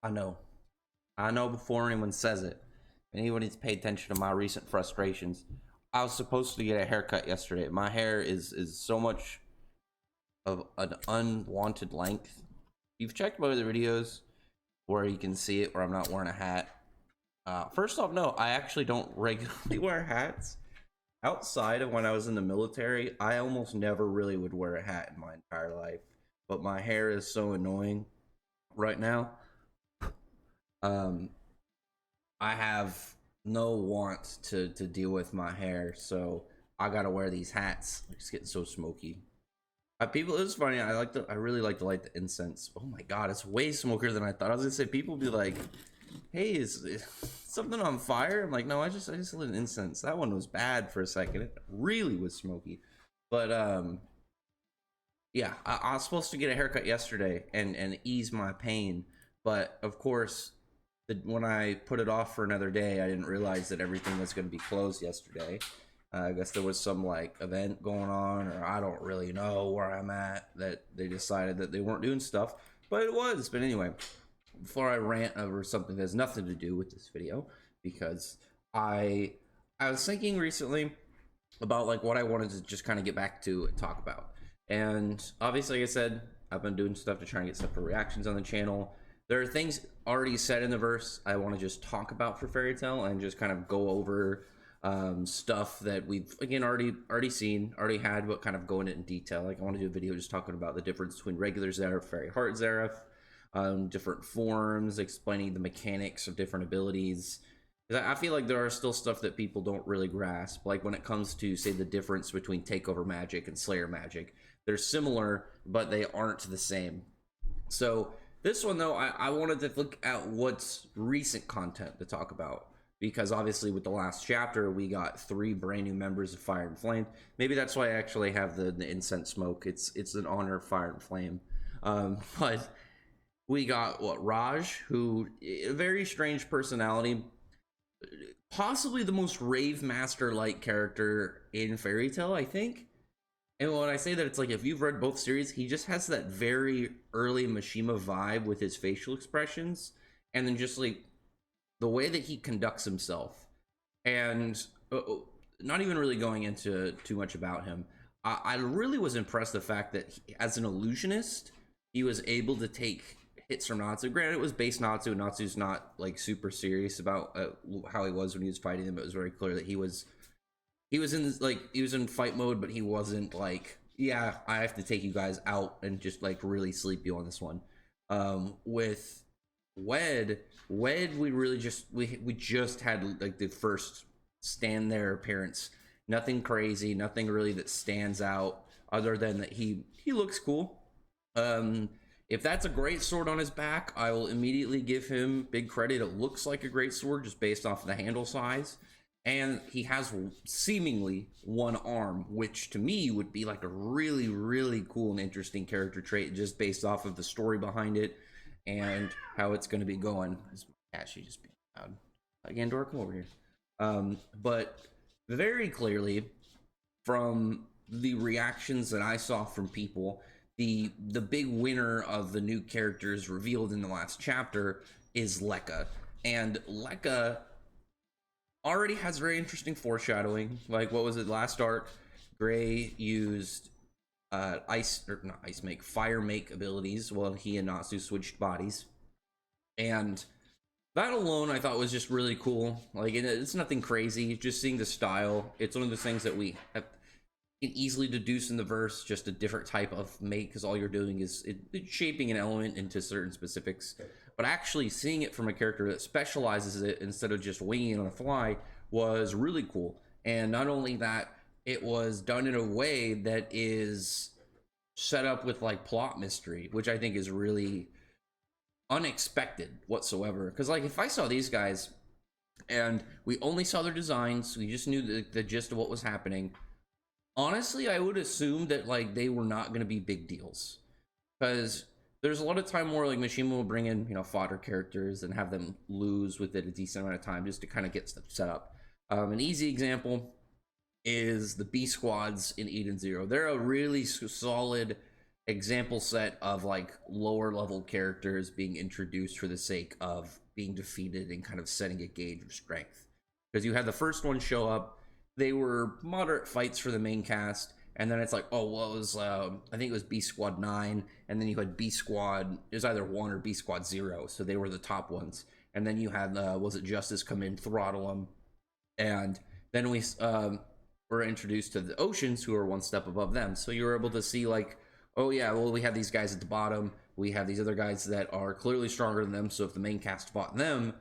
I know. I know before anyone says it. Anybody's paid attention to my recent frustrations. I was supposed to get a haircut yesterday. My hair is so much of an unwanted length. You've checked my other videos where you can see it where I'm not wearing a hat. First off, no, I actually don't regularly wear hats. Outside of when I was in the military, I almost never really would wear a hat in my entire life. But my hair is so annoying right now. Um, I have no want to deal with my hair, so I gotta wear these hats. It's getting so smoky. People, it's funny. I really like to light the incense. Oh my god, it's way smokier than I thought. I was gonna say people be like, "Hey, is something on fire?" I'm like, "No, I just lit an incense." That one was bad for a second. It really was smoky, but yeah, I was supposed to get a haircut yesterday and ease my pain, but of course, when I put it off for another day, I didn't realize that everything was going to be closed yesterday. I guess there was some like event going on, or I don't really know where I'm at, that they decided that they weren't doing stuff, but it was. But anyway, before I rant over something that has nothing to do with this video, because I was thinking recently about like what I wanted to just kind of get back to and talk about. And obviously, like I said, I've been doing stuff to try and get stuff for reactions on the channel. There are things already said in the verse I want to just talk about for Fairy Tail and just kind of go over stuff that we've again already seen, already had, but kind of go into it in detail. Like I want to do a video just talking about the difference between regular Zeref, Fairy Heart Zeref, different forms, explaining the mechanics of different abilities. Because I feel like there are still stuff that people don't really grasp, like when it comes to, say, the difference between Takeover Magic and Slayer Magic. They're similar, but they aren't the same. So this one, though, I wanted to look at what's recent content to talk about. Because obviously with the last chapter, we got 3 brand new members of Fire and Flame. Maybe that's why I actually have the incense smoke. It's in honor of Fire and Flame. But we got, what, Raj, who, a very strange personality. Possibly the most rave master like character in Fairy Tail, I think. And when I say that, it's like if you've read both series, he just has that very early Mishima vibe with his facial expressions, and then just like the way that he conducts himself. And not even really going into too much about him, I really was impressed the fact that as an illusionist, he was able to take hits from Natsu. Granted, it was base Natsu, and Natsu's not like super serious about how he was when he was fighting them. It was very clear that he was in this, like, he was in fight mode, but he wasn't like, yeah, I have to take you guys out and just like really sleep you on this one. With Wed, we really just we just had like the first stand there appearance. Nothing crazy, nothing really that stands out other than that he looks cool. If that's a great sword on his back, I will immediately give him big credit. It looks like a great sword just based off of the handle size. And he has seemingly one arm, which to me would be like a really, really cool and interesting character trait just based off of the story behind it and how it's going to be going. Is my cat, she just being loud. Again, Dora, come over here. But very clearly, from the reactions that I saw from people, the big winner of the new characters revealed in the last chapter is Lecka. And Lecka already has very interesting foreshadowing. Like, what was it, last arc? Gray used fire make abilities while he and Natsu switched bodies. And that alone I thought was just really cool. Like, it's nothing crazy, just seeing the style. It's one of the things that we have can easily deduce in the verse, just a different type of make, because all you're doing is it's shaping an element into certain specifics. But actually seeing it from a character that specializes it instead of just winging it on the fly was really cool. And not only that, it was done in a way that is set up with like plot mystery, which I think is really unexpected whatsoever. Because like if I saw these guys and we only saw their designs, we just knew the gist of what was happening, honestly, I would assume that like they were not going to be big deals, because there's a lot of time where like Mishima will bring in, you know, fodder characters and have them lose within a decent amount of time just to kind of get stuff set up. An easy example is the B squads in Eden Zero. They're a really solid example set of like lower level characters being introduced for the sake of being defeated and kind of setting a gauge of strength. Because you had the first one show up, they were moderate fights for the main cast, and then it's like, oh, well, it was I think it was B Squad 9, and then you had B Squad, it was either 1 or B Squad 0, so they were the top ones. And then you had was it Justice come in, throttle them, and then we were introduced to the Oceans, who are one step above them. So you were able to see like, oh yeah, well, we have these guys at the bottom, we have these other guys that are clearly stronger than them, so if the main cast fought them,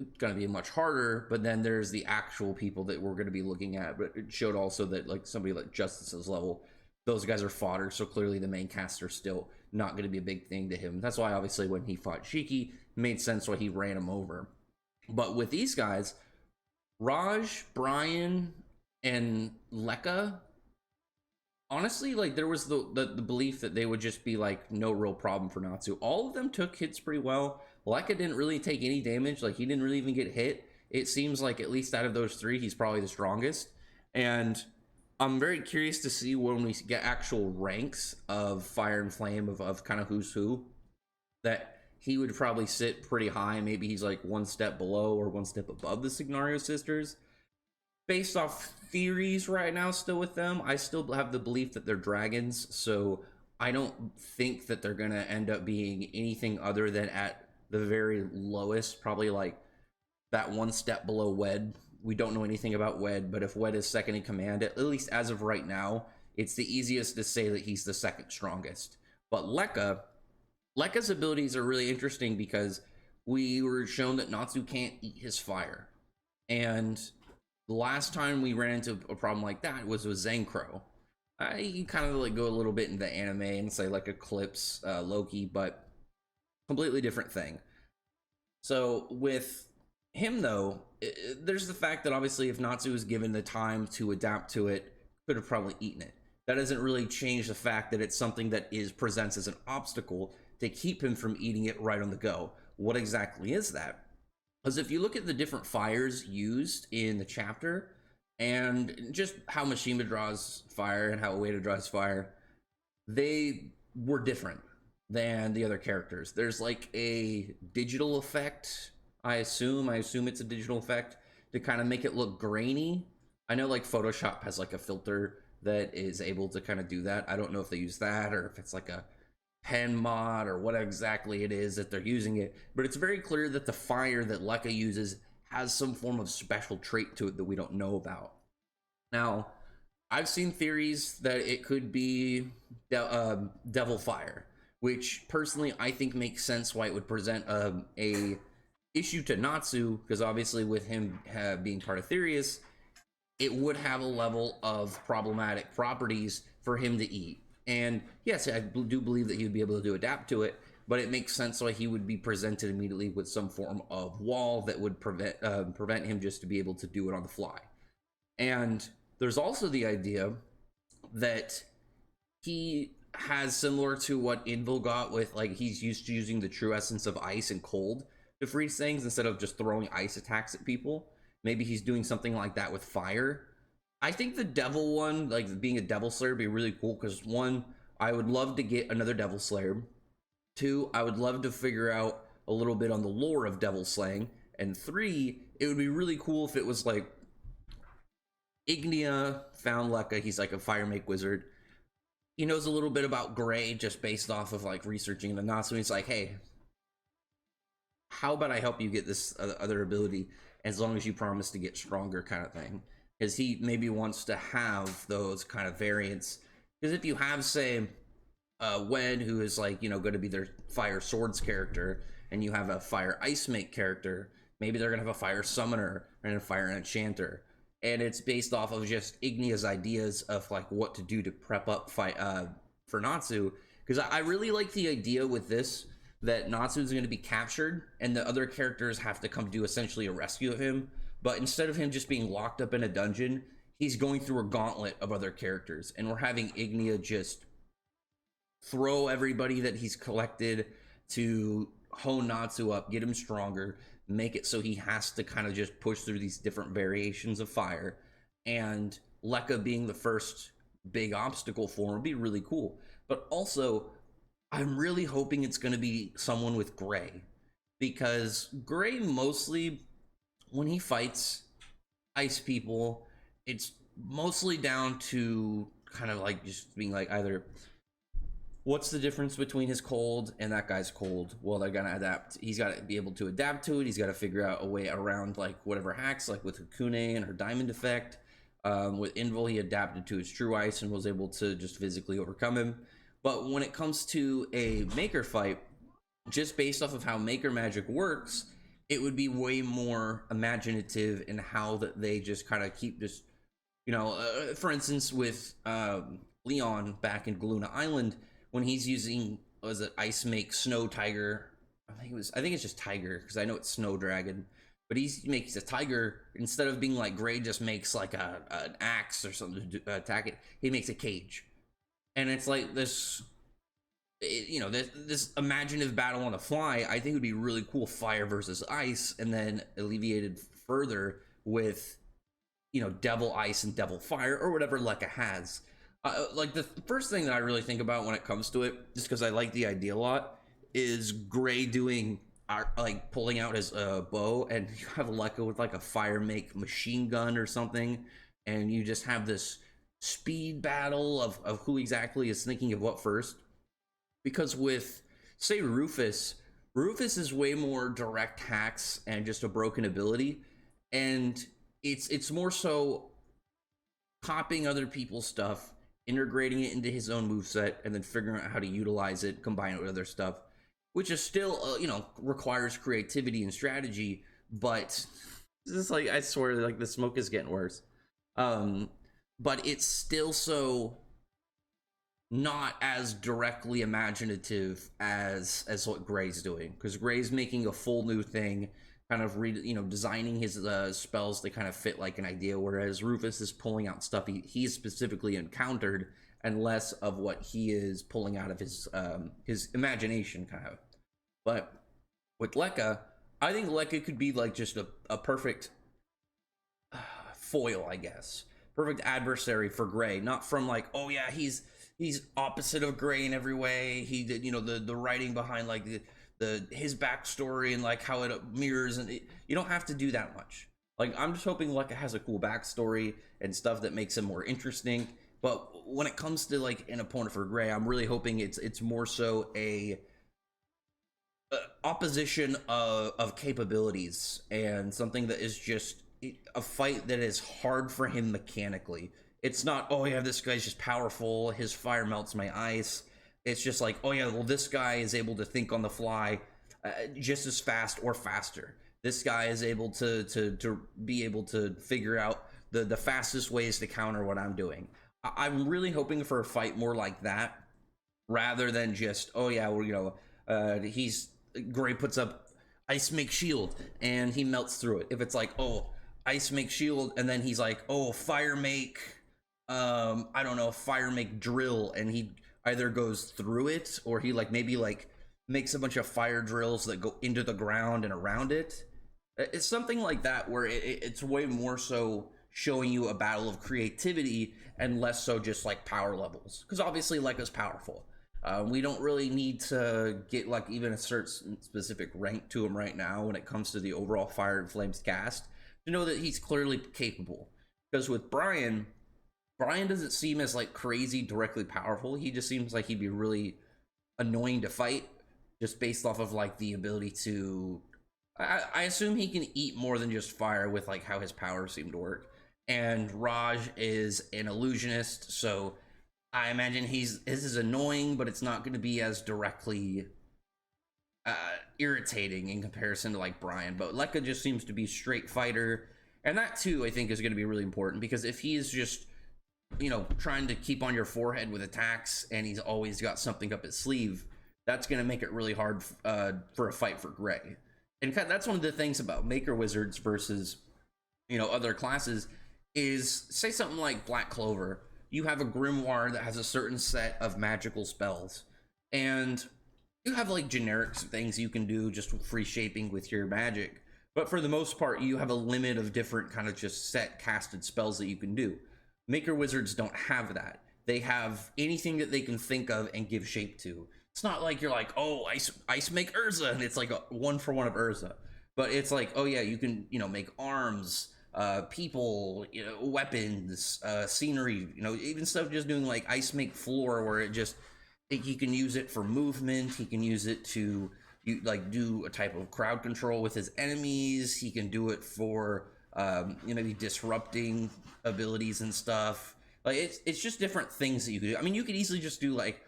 it's going to be much harder. But then there's the actual people that we're going to be looking at. But it showed also that like somebody like Justice's level, those guys are fodder, so clearly the main cast are still not going to be a big thing to him. That's why obviously when he fought Shiki, it made sense why he ran him over. But with these guys, Raj, Brian, and Lecka, honestly, like there was the belief that they would just be like no real problem for Natsu. All of them took hits pretty well. Lecka didn't really take any damage. Like he didn't really even get hit. It seems like at least out of those three, he's probably the strongest. And I'm very curious to see when we get actual ranks of Fire and Flame of kind of who's who, that he would probably sit pretty high. Maybe he's like one step below or one step above the Signario sisters. Based off theories right now still with them, I still have the belief that they're dragons, so I don't think that they're gonna end up being anything other than at the very lowest, probably like that one step below Wed. We don't know anything about Wed, but if Wed is second in command, at least as of right now, it's the easiest to say that he's the second strongest. But Lekka's abilities are really interesting because we were shown that Natsu can't eat his fire. And the last time we ran into a problem like that was with Zenkro. You can kind of like go a little bit into anime and say like Eclipse, Loki, but completely different thing. So with him though, there's the fact that obviously if Natsu was given the time to adapt to it, could have probably eaten it. That doesn't really change the fact that it's something that presents as an obstacle to keep him from eating it right on the go. What exactly is that? Because if you look at the different fires used in the chapter, and just how Mishima draws fire and how Ueda draws fire, they were different than the other characters. There's like a digital effect, I assume it's a digital effect to kind of make it look grainy. I know like Photoshop has like a filter that is able to kind of do that. I don't know if they use that or if it's like a pen mod or what exactly it is that they're using it, but it's very clear that the fire that Lecka uses has some form of special trait to it that we don't know about. Now, I've seen theories that it could be Devil Fire, which personally I think makes sense why it would present a issue to Natsu, because obviously with him being part of Therius, it would have a level of problematic properties for him to eat. And yes, I do believe that he would be able to adapt to it, but it makes sense why he would be presented immediately with some form of wall that would prevent him just to be able to do it on the fly. And there's also the idea that he has similar to what Invil got with, like, he's used to using the true essence of ice and cold to freeze things instead of just throwing ice attacks at people. Maybe he's doing something like that with fire. I think the devil one, like being a devil slayer, would be really cool because one, I would love to get another devil slayer. Two, I would love to figure out a little bit on the lore of devil slaying. And three, it would be really cool if it was like Ignia found Lecka. He's like a fire make wizard. He knows a little bit about Gray just based off of like researching the Natsu. He's like, hey, how about I help you get this other ability as long as you promise to get stronger, kind of thing. Because he maybe wants to have those kind of variants. Because if you have, say, Wed, who is like, you know, going to be their fire swords character, and you have a fire ice make character, maybe they're going to have a fire summoner and a fire enchanter. And it's based off of just Ignia's ideas of like what to do to prep up for Natsu. Because I really like the idea with this that Natsu is going to be captured and the other characters have to come do essentially a rescue of him. But instead of him just being locked up in a dungeon, he's going through a gauntlet of other characters. And we're having Ignia just throw everybody that he's collected to hone Natsu up, get him stronger, make it so he has to kind of just push through these different variations of fire. And Lecka being the first big obstacle for him would be really cool. but also I'm really hoping it's going to be someone with Gray, because Gray mostly, when he fights ice people, it's mostly down to kind of like just being like, either what's the difference between his cold and that guy's cold? Well, they're gonna adapt. He's got to be able to adapt to it. He's got to figure out a way around like whatever hacks, like with Hakune and her diamond effect. With Invul, he adapted to his true ice and was able to just physically overcome him. But when it comes to a Maker fight, just based off of how Maker magic works, it would be way more imaginative in how that they just kind of keep just, for instance, with Leon back in Galuna Island, when he's using, was it Ice Make Snow Tiger? I think it's just Tiger, because I know it's Snow Dragon. But he makes a tiger, instead of being like Gray just makes like an axe or something to attack it, he makes a cage. And it's like this, this imaginative battle on the fly. I think it would be really cool, fire versus ice, and then alleviated further with, Devil Ice and Devil Fire, or whatever Lecka has. Like the first thing that I really think about when it comes to it, just because I like the idea a lot, is Gray doing like pulling out his bow, and you have Lecka with like a fire make machine gun or something, and you just have this speed battle of who exactly is thinking of what first. Because with, say, Rufus is way more direct hacks and just a broken ability, and it's more so copying other people's stuff, integrating it into his own moveset, and then figuring out how to utilize it, combine it with other stuff, which is still, requires creativity and strategy. But this is like, I swear, like the smoke is getting worse. But it's still so not as directly imaginative as what Gray's doing, because Gray's making a full new thing, kind of designing his spells to kind of fit like an idea, whereas Rufus is pulling out stuff he's specifically encountered, and less of what he is pulling out of his imagination, kind of. But with Lecka, I think Lecka could be like just a perfect foil, I guess, perfect adversary for Gray. Not from like, oh yeah, he's opposite of Gray in every way. He did, the writing behind like his backstory and like how it mirrors, and you don't have to do that much. Like, I'm just hoping Lecka has a cool backstory and stuff that makes him more interesting. But when it comes to like an opponent for Gray, I'm really hoping it's more so a opposition of capabilities, and something that is just a fight that is hard for him mechanically. It's not, oh yeah, this guy's just powerful, his fire melts my ice. It's just like, oh yeah, well, this guy is able to think on the fly just as fast or faster. This guy is able to be able to figure out the fastest ways to counter what I'm doing. I'm really hoping for a fight more like that, rather than just, oh yeah, well, Gray puts up Ice Make Shield and he melts through it. If it's like, oh, Ice Make Shield, and then he's like, oh, Fire Make, I don't know, Fire Make Drill, and he either goes through it, or he like maybe like makes a bunch of fire drills that go into the ground and around it. It's something like that, where it's way more so showing you a battle of creativity and less so just like power levels, because obviously Lecka's powerful. We don't really need to get like even a certain specific rank to him right now when it comes to the overall Fire and Flames cast to know that he's clearly capable. Because with Brian doesn't seem as like crazy directly powerful. He just seems like he'd be really annoying to fight, just based off of like the ability to, I assume he can eat more than just fire with like how his powers seem to work. And Raj is an illusionist, so I imagine this is annoying, but it's not going to be as directly irritating in comparison to like Brian. But Lecka just seems to be straight fighter, and that too I think is going to be really important, because if he's just trying to keep on your forehead with attacks and he's always got something up his sleeve, that's going to make it really hard for a fight for Gray. And that's one of the things about Maker Wizards versus other classes is, say something like Black Clover. You have a grimoire that has a certain set of magical spells, and you have like generic things you can do, just free shaping with your magic, but for the most part you have a limit of different kind of just set casted spells that you can do. Maker Wizards don't have that. they have anything that they can think of and give shape to. It's not like you're like, oh, ice make Urza, and it's like a one for one of Urza. But it's like, oh yeah, you can, make arms, people, weapons, scenery, even stuff just doing like ice make floor, where he can use it for movement. He can use it to do a type of crowd control with his enemies. He can do it for maybe disrupting abilities and stuff. Like it's just different things that you could do. I mean, you could easily just do like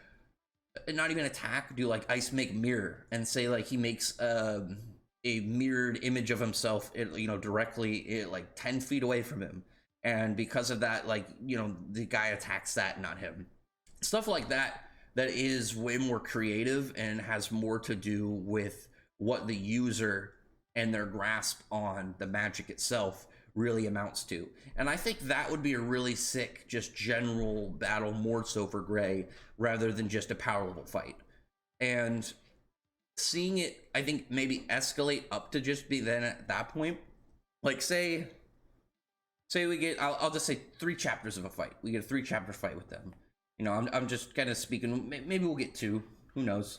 not even attack, do like ice make mirror, and say like he makes a mirrored image of himself, directly like 10 feet away from him, and because of that, like the guy attacks that, not him. Stuff like that is way more creative and has more to do with what the user and their grasp on the magic itself really amounts to. And I think that would be a really sick, just general battle, more so for Gray, rather than just a power level fight. And seeing it, I think, maybe escalate up to just be then at that point, like say we get, I'll just say 3 chapters of a fight. We get a 3-chapter fight with them. I'm just kind of speaking, maybe we'll get 2, who knows.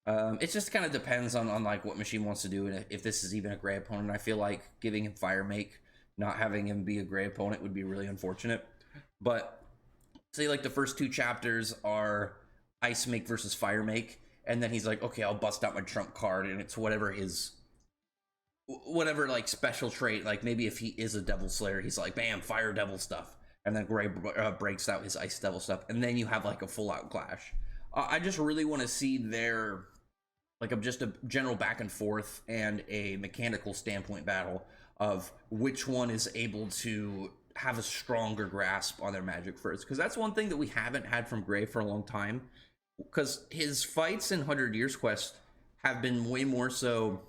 It just kind of depends on like what Machine wants to do, and if this is even a Gray opponent. I feel like giving him Fire Make, not having him be a Gray opponent, would be really unfortunate. But say like the first 2 chapters are Ice Make versus Fire Make, and then he's like, okay, I'll bust out my trump card, and it's whatever like special trait. Like maybe if he is a Devil Slayer, he's like, bam, Fire Devil stuff, and then Gray breaks out his Ice Devil stuff, and then you have like a full out clash. I just really want to see their just a general back and forth and a mechanical standpoint battle of which one is able to have a stronger grasp on their magic first, because that's one thing that we haven't had from Gray for a long time, because his fights in 100 Years Quest have been way more so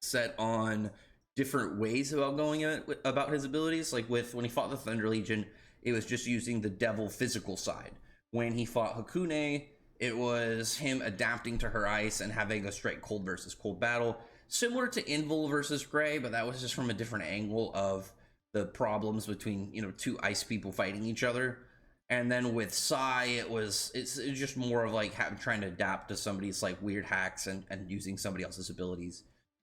set on different ways about going about his abilities. Like when he fought the Thunder Legion, it was just using the devil physical side. When he fought Hakune, it was him adapting to her ice and having a straight cold versus cold battle, similar to Invul versus Gray, but that was just from a different angle of the problems between 2 ice people fighting each other. And then with Sai, it's just more of like trying to adapt to somebody's like weird hacks and using somebody else's abilities.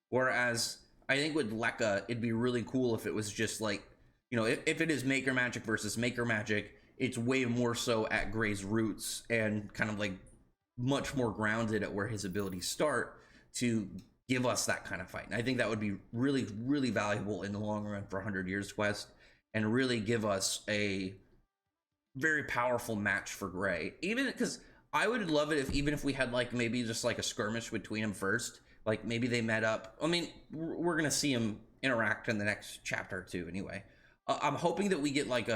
Whereas I think with Lecka, it'd be really cool if it was just like, if it is Maker Magic versus Maker Magic, it's way more so at Gray's roots and kind of like much more grounded at where his abilities start to give us that kind of fight. And I think that would be really, really valuable in the long run for 100 Years Quest, and really give us a very powerful match for Gray. Even because I would love it even if we had like maybe just like a skirmish between them first, like maybe they met up. I mean, we're gonna see them interact in the next chapter or 2 anyway. I'm hoping that we get like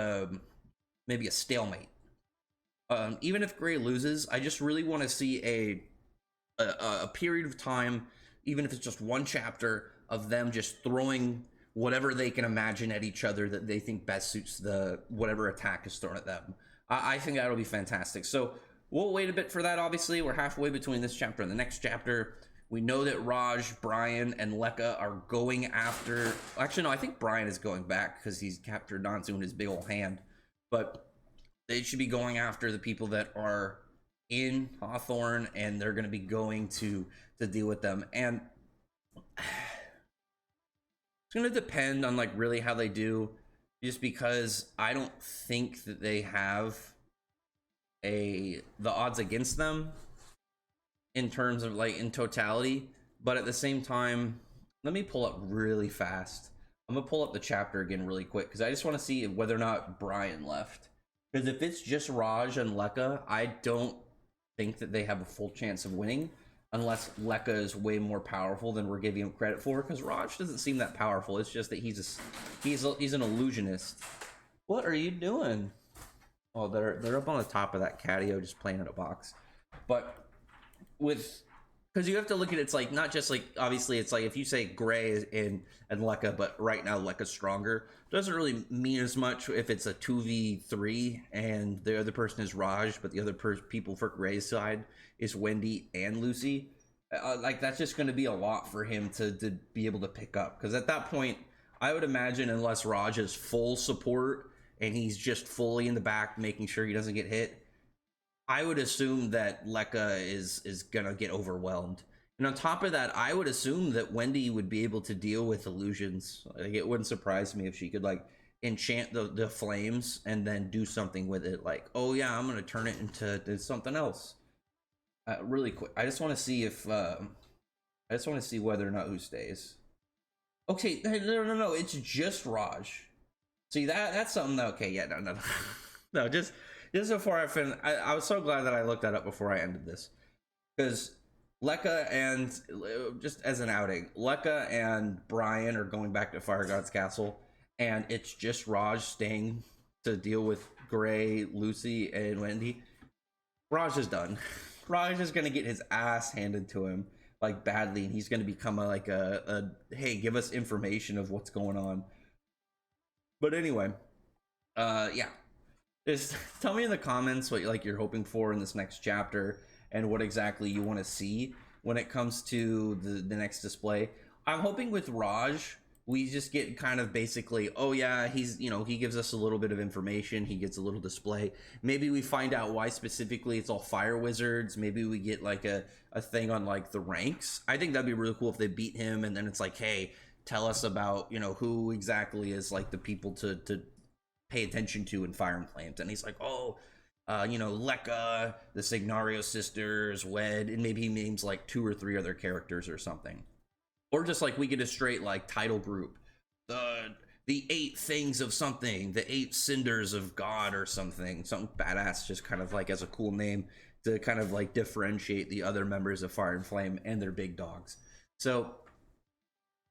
maybe a stalemate. Even if Gray loses, I just really want to see a period of time, even if it's just 1 chapter of them just throwing whatever they can imagine at each other that they think best suits whatever attack is thrown at them. I think that'll be fantastic. So we'll wait a bit for that. Obviously, we're halfway between this chapter and the next chapter. We know that Raj, Brian, and Lecka are going after... Actually, no, I think Brian is going back because he's captured Nanzu in his big old hand. But they should be going after the people that are in Hawthorne, and they're going to be going to deal with them. And it's going to depend on like really how they do, just because I don't think that they have the odds against them in terms of like in totality. But at the same time, let me pull up really fast. I'm gonna pull up the chapter again really quick because I just want to see whether or not Brian left. Because if it's just Raj and Lecka, I don't think that they have a full chance of winning unless Lecka is way more powerful than we're giving him credit for. Because Raj doesn't seem that powerful. It's just that he's an illusionist. What are you doing? Oh, they're up on the top of that catio just playing in a box. But because you have to look at it, it's like not just like, obviously it's like if you say Gray and Lecka, but right now Lecka's stronger, doesn't really mean as much if it's a 2v3 and the other person is Raj, but the other people for Gray's side is Wendy and Lucy. Like that's just going to be a lot for him to be able to pick up, because at that point I would imagine, unless Raj has full support and he's just fully in the back making sure he doesn't get hit, I would assume that Lecka is gonna get overwhelmed. And on top of that, I would assume that Wendy would be able to deal with illusions. Like, it wouldn't surprise me if she could like enchant the flames and then do something with it. Like, oh yeah, I'm gonna turn it into something else. Really quick. I just want to see if I just want to see whether or not who stays. Okay, no. It's just Raj. See that's something that okay, yeah, no. No, just before I finish, I was so glad that I looked that up before I ended this. Because Lecka and just as an outing, Lecka and Brian are going back to Fire God's Castle, and it's just Raj staying to deal with Gray, Lucy, and Wendy. Raj is done. Raj is gonna get his ass handed to him like badly, and he's gonna become like a hey, give us information of what's going on. But anyway, yeah, just tell me in the comments what like you're hoping for in this next chapter and what exactly you want to see when it comes to the next display. I'm hoping with Raj we just get kind of basically, oh yeah, he's, you know, he gives us a little bit of information, he gets a little display. Maybe we find out why specifically it's all fire wizards. Maybe we get like a thing on like the ranks. I think that'd be really cool if they beat him and then it's like, hey, tell us about, you know, who exactly is like the people to pay attention to in Fire and Flames. And he's like, oh, you know, Lecka, the Signario sisters, Wed, and maybe he names like 2 or 3 other characters or something. Or just like we get a straight like title group, the 8 things of something, the 8 cinders of God or something badass, just kind of like as a cool name to kind of like differentiate the other members of Fire and Flame and their big dogs. So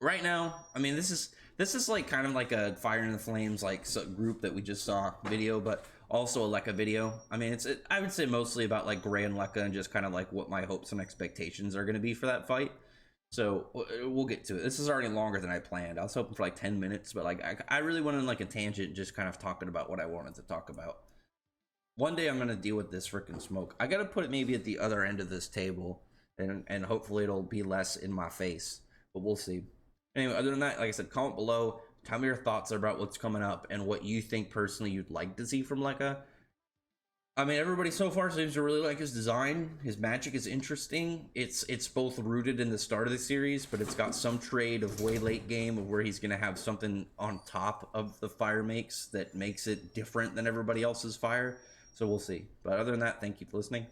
right now, I mean, this is like kind of like a Fire and the Flames like group that we just saw video, but also a Lecka video. I mean, I would say mostly about like Gray and Lecka and just kind of like what my hopes and expectations are going to be for that fight. So we'll get to it. This is already longer than I planned. I was hoping for like 10 minutes, but like I really went on like a tangent, just kind of talking about what I wanted to talk about. One day I'm gonna deal with this freaking smoke. I gotta put it maybe at the other end of this table, and hopefully it'll be less in my face. But we'll see. Anyway, other than that, like I said, comment below. Tell me your thoughts about what's coming up and what you think personally you'd like to see from Lecka. I mean, everybody so far seems to really like his design. His magic is interesting. It's both rooted in the start of the series, but it's got some trade of way late game of where he's going to have something on top of the fire makes that makes it different than everybody else's fire. So we'll see. But other than that, thank you for listening.